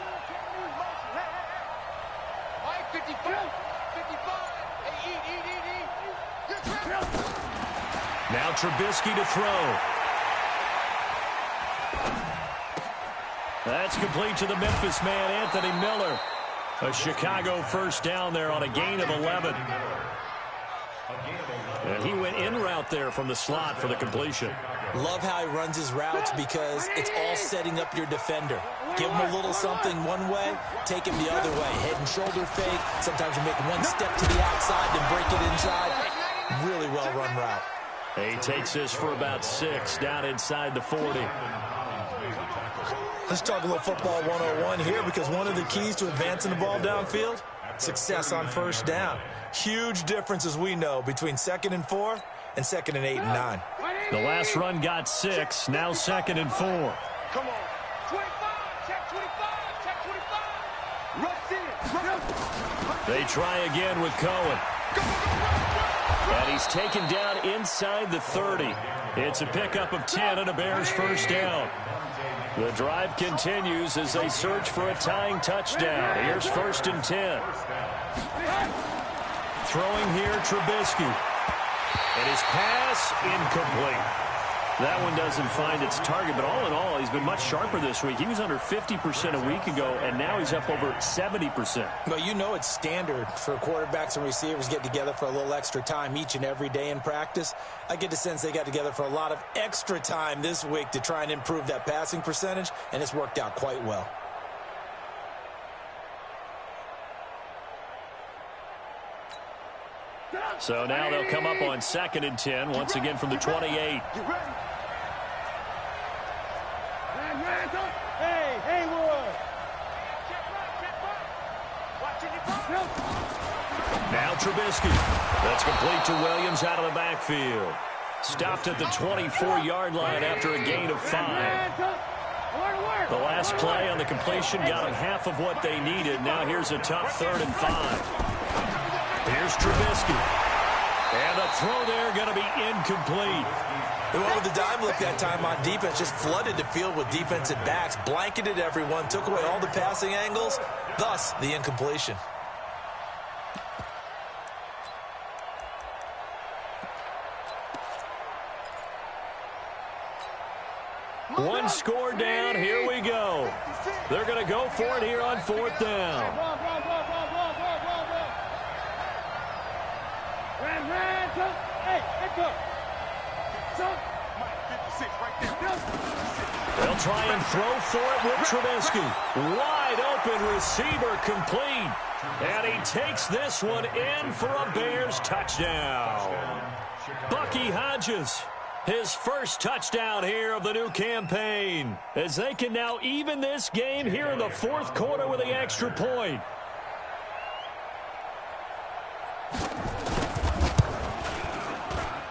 [SPEAKER 5] Mike, 55. 55. Hey, eat.
[SPEAKER 2] Now Trubisky to throw. That's complete to the Memphis man, Anthony Miller. A Chicago first down there on a gain of 11. And he went in route there from the slot for the completion.
[SPEAKER 3] Love how he runs his routes because it's all setting up your defender. Give him a little something one way, take him the other way. Head and shoulder fake. Sometimes you make one step to the outside, then break it inside. Really well-run route.
[SPEAKER 2] He takes this for about 6 down inside the 40.
[SPEAKER 3] Let's talk a little football 101 here because one of the keys to advancing the ball downfield, success on first down. Huge difference, as we know, between 2nd and 4 and 2nd and 8 and 9.
[SPEAKER 2] The last run got 6, now 2nd and 4.
[SPEAKER 5] Come on. 25. Check 25. Check 25. Rush in.
[SPEAKER 2] They try again with Cohen. And he's taken down inside the 30. It's a pickup of 10 and a Bears first down. The drive continues as they search for a tying touchdown. Here's 1st and 10. Throwing here, Trubisky. And his pass incomplete. That one doesn't find its target, but all in all, he's been much sharper this week. He was under 50% a week ago, and now he's up over 70%.
[SPEAKER 3] Well, you know it's standard for quarterbacks and receivers get together for a little extra time each and every day in practice. I get the sense they got together for a lot of extra time this week to try and improve that passing percentage, and it's worked out quite well.
[SPEAKER 2] So now they'll come up on 2nd and 10, once again from the 28.
[SPEAKER 5] Hey, Haywood.
[SPEAKER 2] Now Trubisky. That's complete to Williams out of the backfield. Stopped at the 24-yard line after a gain of 5. The last play on the completion got them half of what they needed. Now here's a tough 3rd and 5. Here's Trubisky. And the throw there going to be incomplete.
[SPEAKER 3] They went with the dive look that time on defense, just flooded the field with defensive backs, blanketed everyone, took away all the passing angles, thus the incompletion.
[SPEAKER 2] One score down, here we go. They're going to go for it here on 4th down. They'll try and throw for it with Trubisky. Wide open receiver complete. And he takes this one in for a Bears touchdown. Bucky Hodges, his first touchdown here of the new campaign, as they can now even this game here in the 4th quarter with the extra point.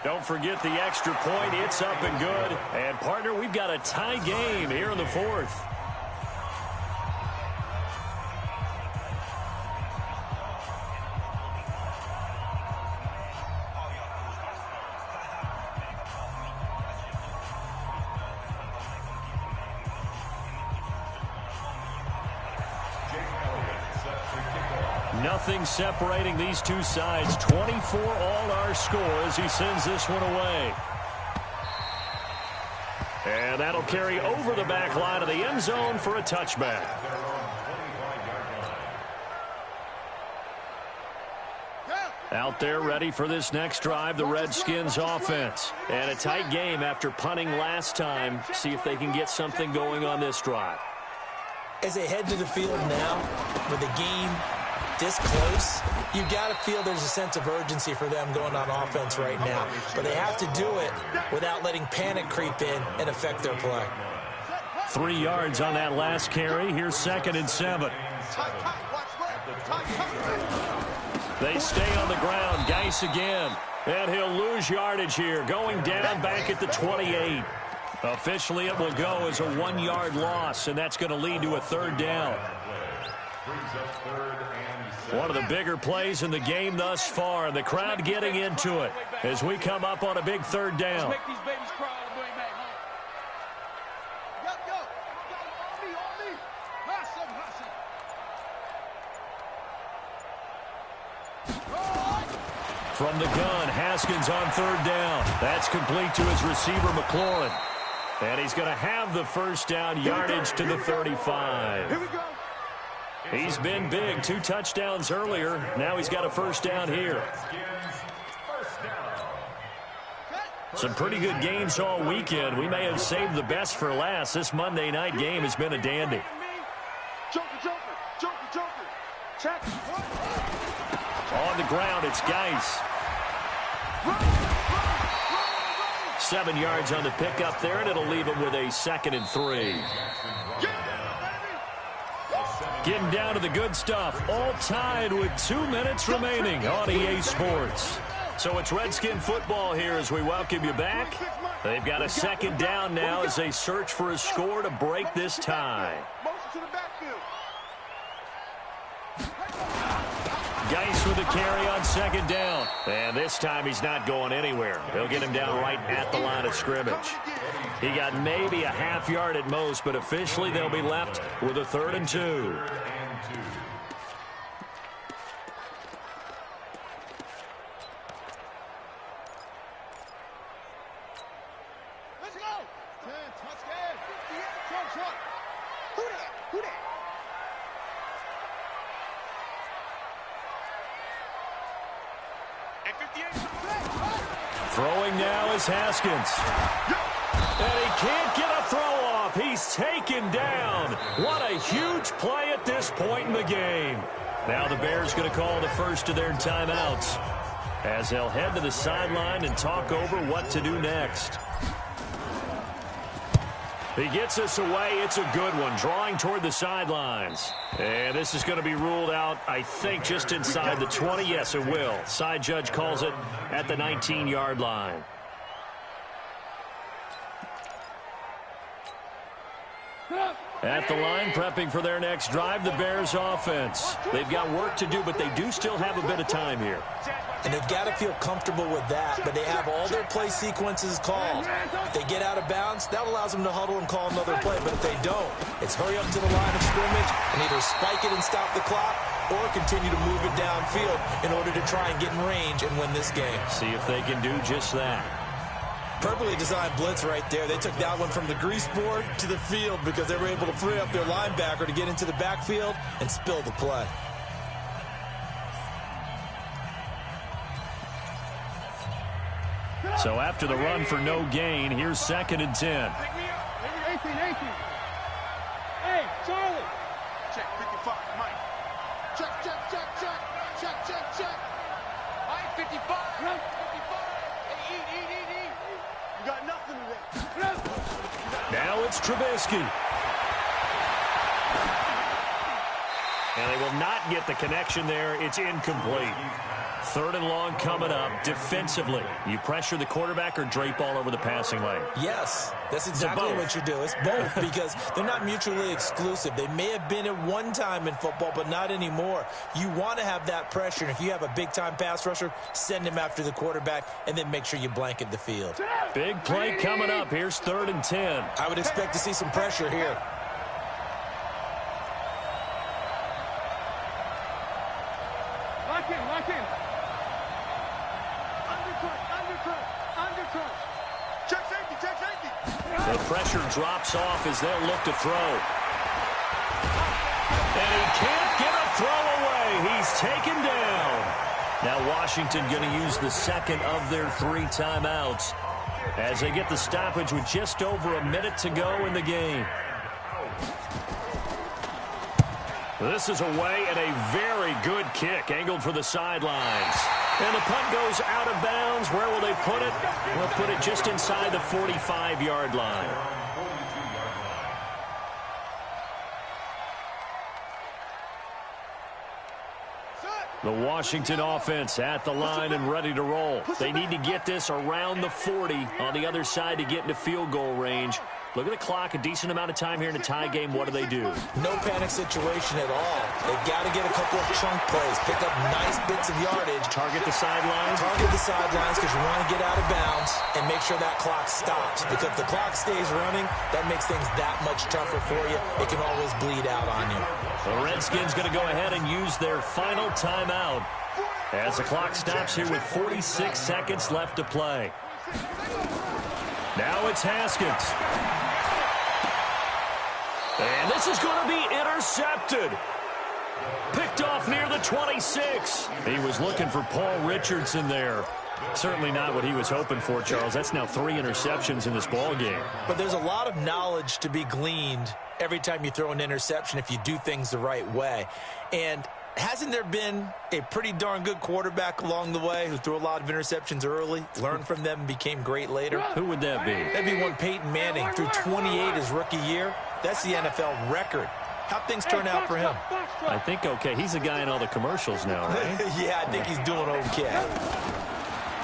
[SPEAKER 2] Don't forget the extra point. It's up and good. And, partner, we've got a tie game here in the 4th. Nothing separating these two sides. 24 all our score as he sends this one away. And that'll carry over the back line of the end zone for a touchback. Out there ready for this next drive, the Redskins offense. And a tight game after punting last time. See if they can get something going on this drive.
[SPEAKER 3] As they head to the field now with the game this close, you've got to feel there's a sense of urgency for them going on offense right now. But they have to do it without letting panic creep in and affect their play.
[SPEAKER 2] 3 yards on that last carry. Here's 2nd and 7. They stay on the ground. Geis again. And he'll lose yardage here. Going down back at the 28. Officially, it will go as a 1-yard loss, and that's going to lead to a 3rd down. One of the bigger plays in the game thus far. The crowd getting into it as we come up on a big third down.
[SPEAKER 5] Let's make these babies cry all the way back home. Yo, on me. Hustle.
[SPEAKER 2] From the gun, Haskins on third down. That's complete to his receiver, McLaurin. And he's going to have the first down, yardage to the 35.
[SPEAKER 4] Here we go.
[SPEAKER 2] He's been big. 2 touchdowns earlier. Now he's got a first down here. Some pretty good games all weekend. We may have saved the best for last. This Monday night game has been a dandy.
[SPEAKER 4] Joker. Check.
[SPEAKER 2] On the ground, it's Geis. 7 yards on the pickup there, and it'll leave him with a 2nd and 3. Getting down to the good stuff. All tied with 2 minutes remaining on EA Sports. So it's Redskin football here as we welcome you back. They've got a 2nd down now as they search for a score to break this tie. Geis with a carry on 2nd down. And this time he's not going anywhere. They'll get him down right at the line of scrimmage. He got maybe a half yard at most, but officially they'll be left with a 3rd and 2.
[SPEAKER 4] Let's go. 10, touchdown. Who that?
[SPEAKER 2] Throwing now is Haskins. And he can't get a throw off. He's taken down. What a huge play at this point in the game. Now the Bears going to call the first of their timeouts as they'll head to the sideline and talk over what to do next. He gets us away. It's a good one, drawing toward the sidelines. And this is going to be ruled out, I think, just inside the 20. Yes, it will. Side judge calls it at the 19-yard line. At the line, prepping for their next drive, the Bears offense. They've got work to do, but they do still have a bit of time here.
[SPEAKER 3] And they've got to feel comfortable with that, but they have all their play sequences called. If they get out of bounds, that allows them to huddle and call another play, but if they don't, it's hurry up to the line of scrimmage and either spike it and stop the clock or continue to move it downfield in order to try and get in range and win this game.
[SPEAKER 2] See if they can do just that.
[SPEAKER 3] Perfectly designed blitz right there. They took that one from the grease board to the field because they were able to free up their linebacker to get into the backfield and spill the play.
[SPEAKER 2] So after the run for no gain, here's 2nd and 10.
[SPEAKER 5] Pick me up. 18. Hey, Charlie.
[SPEAKER 4] Check 55, Mike. Check.
[SPEAKER 5] Mike, 55. 55. Hey, eat.
[SPEAKER 4] You got nothing today.
[SPEAKER 2] Now it's Trubisky. And they will not get the connection there. It's incomplete. 3rd and long coming up. Defensively, you pressure the quarterback or drape all over the passing lane?
[SPEAKER 3] Yes, that's exactly what you do. It's both because they're not mutually exclusive. They may have been at one time in football, but not anymore. You want to have that pressure, and if you have a big-time pass rusher, send him after the quarterback, and then make sure you blanket the field.
[SPEAKER 2] Big play coming up. Here's 3rd and 10.
[SPEAKER 3] I would expect to see some pressure here.
[SPEAKER 5] Lock in. Undercut.
[SPEAKER 4] Check safety.
[SPEAKER 2] The pressure drops off as they'll look to throw. And he can't get a throw away. He's taken down. Now Washington going to use the 2nd of their 3 timeouts as they get the stoppage with just over a minute to go in the game. This is away and a very good kick angled for the sidelines. And the punt goes out of bounds. Where will they put it? They'll put it just inside the 45-yard line. The Washington offense at the line and ready to roll. They need to get this around the 40 on the other side to get into field goal range. Look at the clock, a decent amount of time here in a tie game. What do?
[SPEAKER 3] No panic situation at all. They've got to get a couple of chunk plays, pick up nice bits of yardage.
[SPEAKER 2] Target the sidelines.
[SPEAKER 3] Target the sidelines because you want to get out of bounds and make sure that clock stops. Because if the clock stays running, that makes things that much tougher for you. It can always bleed out on you.
[SPEAKER 2] The Redskins going to go ahead and use their final timeout as the clock stops here with 46 seconds left to play. Now it's Haskins. And this is going to be intercepted. Picked off near the 26. He was looking for Paul Richardson there. Certainly not what he was hoping for, Charles. That's now 3 interceptions in this ball game.
[SPEAKER 3] But there's a lot of knowledge to be gleaned every time you throw an interception if you do things the right way. And hasn't there been a pretty darn good quarterback along the way who threw a lot of interceptions early, learned from them, and became great later?
[SPEAKER 2] Who would that be?
[SPEAKER 3] That'd be one Peyton Manning, threw 28 his rookie year. That's the NFL record. How'd things turn out for him?
[SPEAKER 2] I think okay. He's a guy in all the commercials now, right?
[SPEAKER 3] Yeah, I think he's doing okay.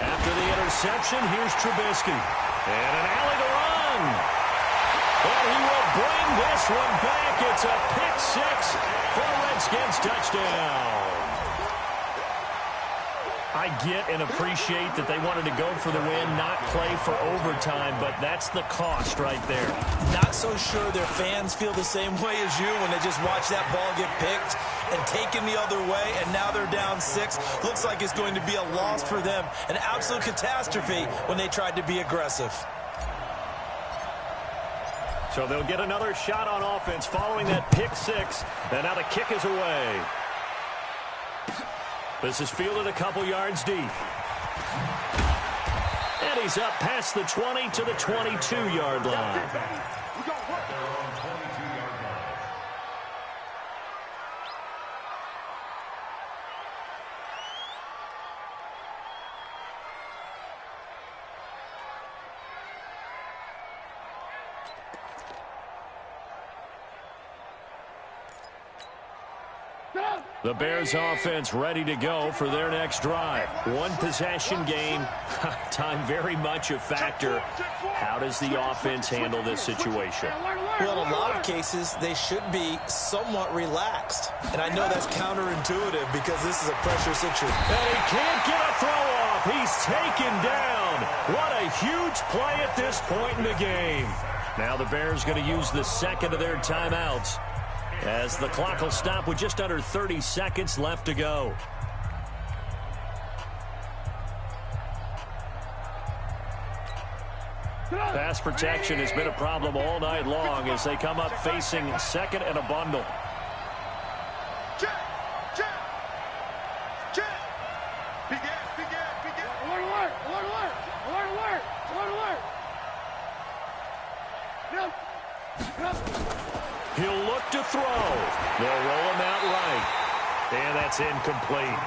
[SPEAKER 2] After the interception, here's Trubisky. And an alley to run. And he will bring this one back. It's a pick-6 for a Redskins touchdown. I get and appreciate that they wanted to go for the win, not play for overtime, but that's the cost right there.
[SPEAKER 3] Not so sure their fans feel the same way as you when they just watch that ball get picked and taken the other way, and now they're down 6. Looks like it's going to be a loss for them, an absolute catastrophe when they tried to be aggressive.
[SPEAKER 2] So they'll get another shot on offense following that pick-6, and now the kick is away. This is fielded a couple yards deep. And he's up past the 20 to the 22-yard line. The Bears offense ready to go for their next drive. One possession game. Time very much a factor. How does the offense handle this situation?
[SPEAKER 3] Well, in a lot of cases, they should be somewhat relaxed. And I know that's counterintuitive because this is a pressure situation.
[SPEAKER 2] And he can't get a throw off. He's taken down. What a huge play at this point in the game. Now the Bears going to use the second of their timeouts, as the clock will stop with just under 30 seconds left to go. Pass protection has been a problem all night long as they come up facing second and a bundle.
[SPEAKER 4] Check. Begin.
[SPEAKER 5] Alert. Yep.
[SPEAKER 2] He'll look to throw. They'll roll him out right. And that's incomplete.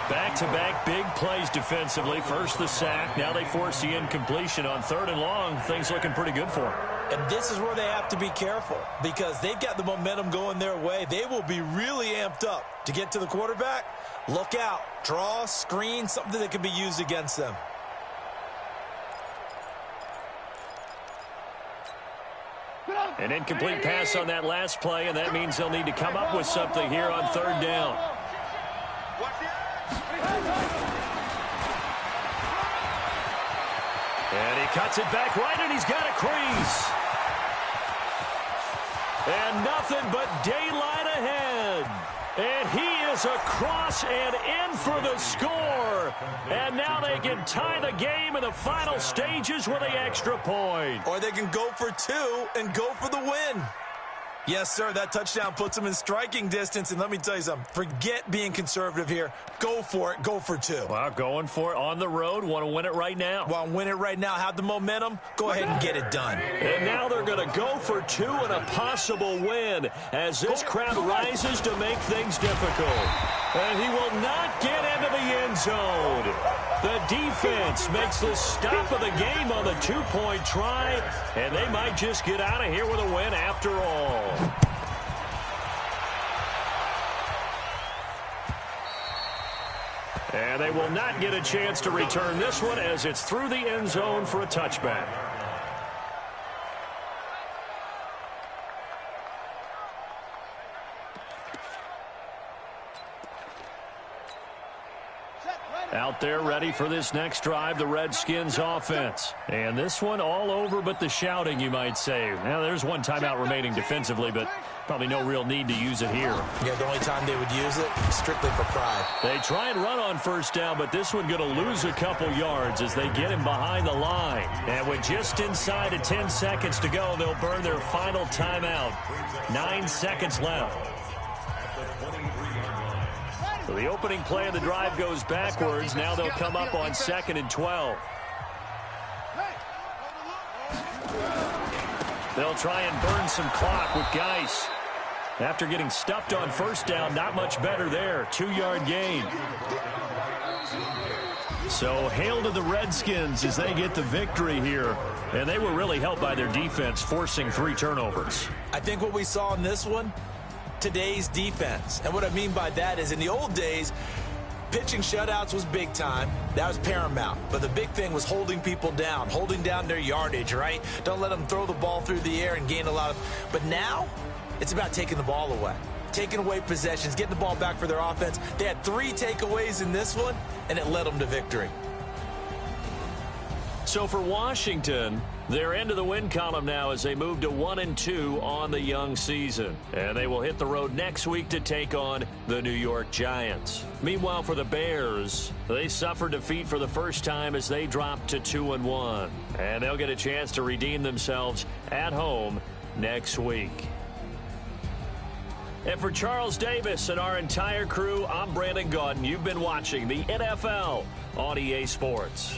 [SPEAKER 2] Back-to-back big plays defensively. First the sack. Now they force the incompletion on 3rd and long. Things looking pretty good for them.
[SPEAKER 3] And this is where they have to be careful because they've got the momentum going their way. They will be really amped up to get to the quarterback. Look out. Draw, screen, something that can be used against them.
[SPEAKER 2] An incomplete pass on that last play, and that means they'll need to come up with something here on 3rd down. And he cuts it back right, and he's got a crease. And nothing but daylight ahead. And he is across and in for the score. And now they can tie the game in the final stages with the extra point.
[SPEAKER 3] Or they can go for 2 and go for the win. Yes, sir, that touchdown puts them in striking distance. And let me tell you something. Forget being conservative here. Go for it. Go for 2.
[SPEAKER 2] Well, going for it on the road. Want to win it right now.
[SPEAKER 3] Want to win it right now. Have the momentum. Go ahead and get it done.
[SPEAKER 2] And now they're going to go for 2 and a possible win as this crowd rises to make things difficult. And he will not get into the end zone. The defense makes the stop of the game on the 2-point try, and they might just get out of here with a win after all. And they will not get a chance to return this one as it's through the end zone for a touchback. Out there ready for this next drive, the Redskins offense. And this one all over but the shouting, you might say. Now, there's one timeout remaining defensively, but probably no real need to use it here.
[SPEAKER 3] Yeah, the only time they would use it, strictly for pride.
[SPEAKER 2] They try and run on first down, but this one going to lose a couple yards as they get him behind the line. And with just inside of 10 seconds to go, they'll burn their final timeout. 9 seconds left. So the opening play of the drive goes backwards. Now they'll come up on 2nd and 12. They'll try and burn some clock with Geis. After getting stuffed on first down, not much better there. 2-yard gain. So hail to the Redskins as they get the victory here. And they were really helped by their defense, forcing 3 turnovers.
[SPEAKER 3] I think what we saw in this one, today's defense. And what I mean by that is in the old days, pitching shutouts was big time. That was paramount. But the big thing was holding people down, holding down their yardage, right? Don't let them throw the ball through the air and gain a lot of... But now, it's about taking the ball away. Taking away possessions, getting the ball back for their offense. They had 3 takeaways in this one, and it led them to victory.
[SPEAKER 2] So for Washington, they're into the win column now as they move to 1-2 on the young season. And they will hit the road next week to take on the New York Giants. Meanwhile, for the Bears, they suffered defeat for the first time as they dropped to 2-1. And they'll get a chance to redeem themselves at home next week. And for Charles Davis and our entire crew, I'm Brandon Gaudin. You've been watching the NFL on EA Sports.